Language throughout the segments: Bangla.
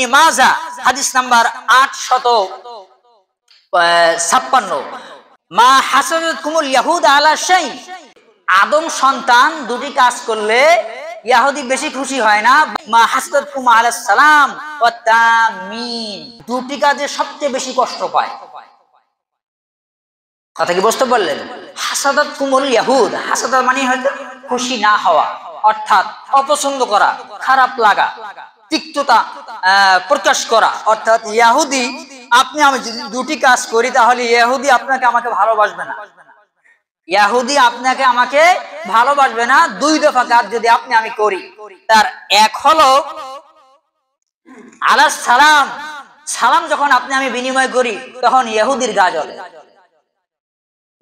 মাজা হাদিস নাম্বার 856 মা হাসাদাতকুমুল ইয়াহুদ আলা শাই। আদম সন্তান দুটি কাজ করলে ইহুদি বেশি খুশি হয় না। মা হাসাদাতকুম আলাস সালাম ওয়া তামিন, দুটি কাজে সবচেয়ে বেশি কষ্ট পায়। কথা কি বুঝতে পারলেন? হাসাদাতকুমুল ইয়াহুদ, হাসাদাত মানে হয়তো খুশি না হওয়া, অর্থাৎ অপছন্দ করা, খারাপ লাগা, তিক্ততা প্রকাশ করা। অর্থাৎ ইহুদি, আপনি আমি যদি দুটি কাজ করি তাহলে ইহুদি আপনাকে আমাকে ভালোবাসবে না। ইহুদি আপনাকে আমাকে ভালোবাসবে না। দুই দফা কাজ যদি আপনি আমি করি, তার এক হলো আলাস সালাম, সালাম যখন আপনি আমি বিনিময় করি তখন ইহুদির গা জ্বলে।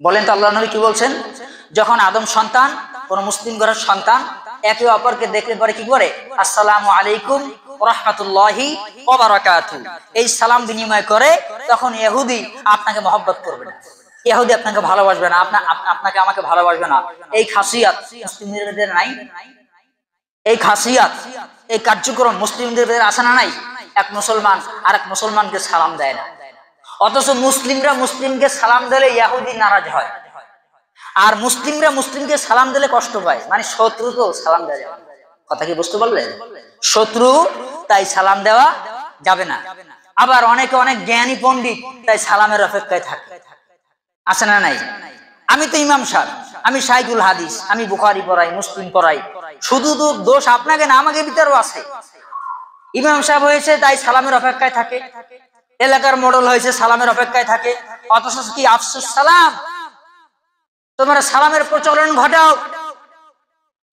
বলেন তো আল্লাহর নবী কি বলছেন? যখন আদম সন্তান, কোন মুসলিম ঘরের সন্তান একে অপরকে দেখলে পরে কি করে? আসসালামু আলাইকুম ওয়া রাহমাতুল্লাহি ওয়া বারাকাতুহু, এই সালাম বিনিময় করে, তখন ইহুদি আপনাকে মহব্বত করবে না, ইহুদি আপনাকে ভালোবাসবে না, আপনাকে আমাকে ভালোবাসবে না। এই খাসিয়াত মুসলিমদের নাই? এই খাসিয়াত, এই কার্যক্রম মুসলিমদের আছে না নাই? এক মুসলমান আরেক মুসলমানকে সালাম দেয় না, অথচ মুসলিমরা মুসলিমকে সালাম দিলে ইহুদি নারাজ হয়, আর মুসলিমরা মুসলিমকে সালাম দিলে কষ্ট পায়। মানে শত্রু তো সালাম দেওয়া যাবে না। কথা কি বুঝতে পারলেন? শত্রু, তাই সালাম দেওয়া যাবে না। আবার অনেকে অনেক জ্ঞানী পণ্ডিত, তাই সালামের অপেক্ষায় থাকে, আছে না নাই? আমি তো ইমাম সাহেব, আমি শাইখুল হাদিস, আমি বুখারী পড়াই, মুসলিম পড়াই, শুধু তো দোষ আপনাকে না আমাকে ভিতরেও আছে। ইমাম সাহেব হয়েছে তাই সালামের অপেক্ষায় থাকে, এলাকার মডেল হয়েছে সালামের অপেক্ষায় থাকে, অথচ কি আফসোস সালাম। তোমরা সালামের প্রচলন ঘটাও,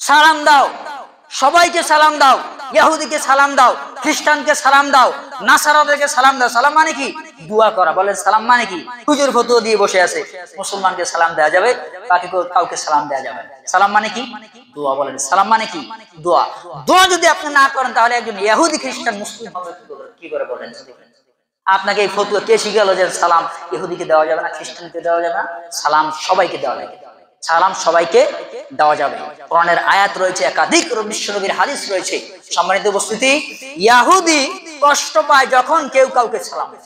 সালাম দাও, সবাইকে সালাম দাও, ইহুদিকে সালাম দাও, খ্রিস্টানকে সালাম দাও, নাসারাদেরকে সালাম দাও। সালাম মানে কি? দোয়া করা। বলেন সালাম মানে কি? হুজুর ফতোয়া দিয়ে বসে আছে, মুসলমানকে সালাম দেওয়া যাবে, বাকি কাউকে সালাম দেওয়া যাবে। সালাম মানে কি? দোয়া। বলেন সালাম মানে কি? দোয়া। দোয়া যদি আপনি না করেন তাহলে একজন ইহুদি খ্রিস্টান মুসলিম হবে কি করে? বলেন আপনাকে এই ফতোয়া কে শিখালো যে সালাম ইহুদিকে দেওয়া যাবে না, খ্রিস্টানকে দেওয়া যাবে না? সালাম সবাইকে দেওয়া যাবে, সালাম সবাইকে দেওয়া যাবে। কোরআনের আয়াত রয়েছে, একাধিক বিশ্বনবীর হাদিস রয়েছে। সম্মানিত উপস্থিতি, ইহুদি কষ্ট পায় যখন কেউ কাউকে সালাম দেয়,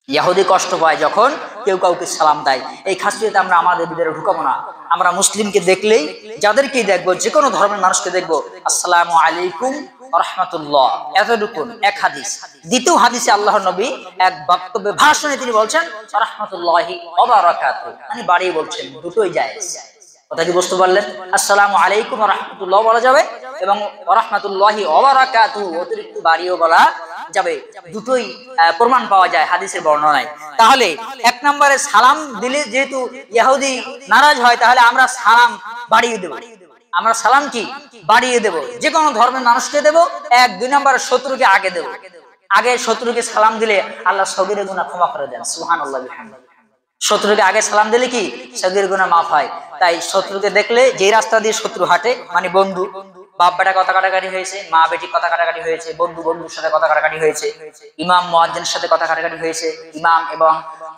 ইহুদি কষ্ট পায় যখন কেউ কাউকে সালাম দেয়। এই খাসিয়ত আমরা আমাদের ভিতরে ঢুকাবো না। আমরা মুসলিমকে দেখলেই, যাদেরকেই দেখবো, যে কোনো ধর্মের মানুষকে দেখবো, আসসালামু আলাইকুম রাহমাতুল্লাহ, এতটুকুন এক হাদিস। দ্বিতীয় হাদিসে আল্লাহর নবী এক বক্তব্যে, ভাষণে তিনি বলছেন রাহমাতুল্লাহি ওয়া বারাকাতুহু, মানে বাড়িয়ে বলছেন, দুটোই জায়েজ। কথা কি বুঝতে পারলেন? আসসালামু আলাইকুম ওয়া রাহমাতুল্লাহ বলা যাবে এবং ওয়া রাহমাতুল্লাহি ওয়া বারাকাতুহু অতিরিক্ত বাড়িয়েও বলা যাবে। দুটোই প্রমাণ পাওয়া যায় হাদিসের বর্ণনায়। তাহলে এক নম্বরে সালাম দিলে যেহেতু ইহুদি নারাজ হয়, তাহলে আমরা সালাম বাড়িয়ে দেব। আমরা সালাম কি? বাড়িয়ে দেব। যে কোনো ধর্মের মানুষকে দেব। এক। দুই নম্বরে শত্রুকে আগে দেব। আগে শত্রুকে সালাম দিলে আল্লাহ সগীরা গুনাহ ক্ষমা করে দেন। সুবহানাল্লাহ বিহামদিহি। শত্রুকে আগে সালাম দিলে কি? সগীরা গুনাহ মাফ হয়। তাই শত্রুকে দেখলে, যে রাস্তা দিয়ে শত্রু হাঁটে, মানে বন্ধু, বাপ বেটা কথা কাটাকাটি হয়েছে, মা বেটি কথা কাটাকাটি হয়েছে, বন্ধু বন্ধুর সাথে কথা কাটাকাটি হয়েছে, ইমাম মুয়াজ্জিনের সাথে কথা কাটাকাটি হয়েছে, ইমাম এবং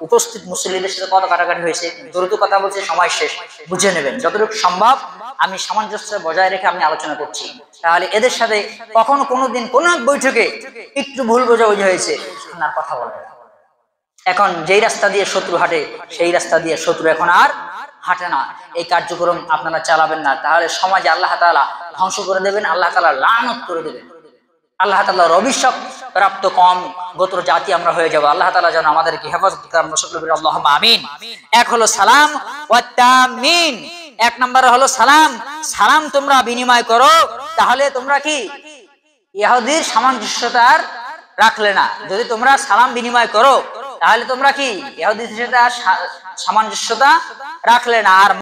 উপস্থিত মুসল্লিদের সাথে কথা কাটাকাটি হয়েছে, দ্রুত কথা বলছে, সময় শেষ, বুঝে নেবেন। যতটুকু সম্ভব আমি সামঞ্জস্য বজায় রেখে আমি আলোচনা করছি। তাহলে এদের সাথে কখনো কোনোদিন কোন এক বৈঠকে একটু ভুল বোঝাবুঝি হয়েছে, না কথা বলে। এখন যেই রাস্তা দিয়ে শত্রু হাঁটে, সেই রাস্তা দিয়ে শত্রু এখন আর হাঁটে না। এই কার্যক্রম আপনারা চালাবেন না, তাহলে সমাজে আল্লাহ তাআলা ধ্বংস করে দেবেন, আল্লাহ তাআলা লানত করে দেবেন, আল্লাহ তাআলার অভিশাপ প্রাপ্ত কম গোত্র জাতি আমরা হয়ে যাব। আল্লাহ তাআলা যেন আমাদেরকে হেফাজত করেন, আমরা সকলে বলি আল্লাহুম্মা আমিন। এক হলো সালাম ওয়া তামিন, এক নম্বরে হলো সালাম। সালাম তোমরা বিনিময় করো, তাহলে তোমরা কি ইহুদির সামঞ্জস্যতা রাখলে না। যদি তোমরা সালাম বিনিময় করো তাহলে তোমরা কি ইহুদির সাথে সামঞ্জস্যতা রাখলে না। আর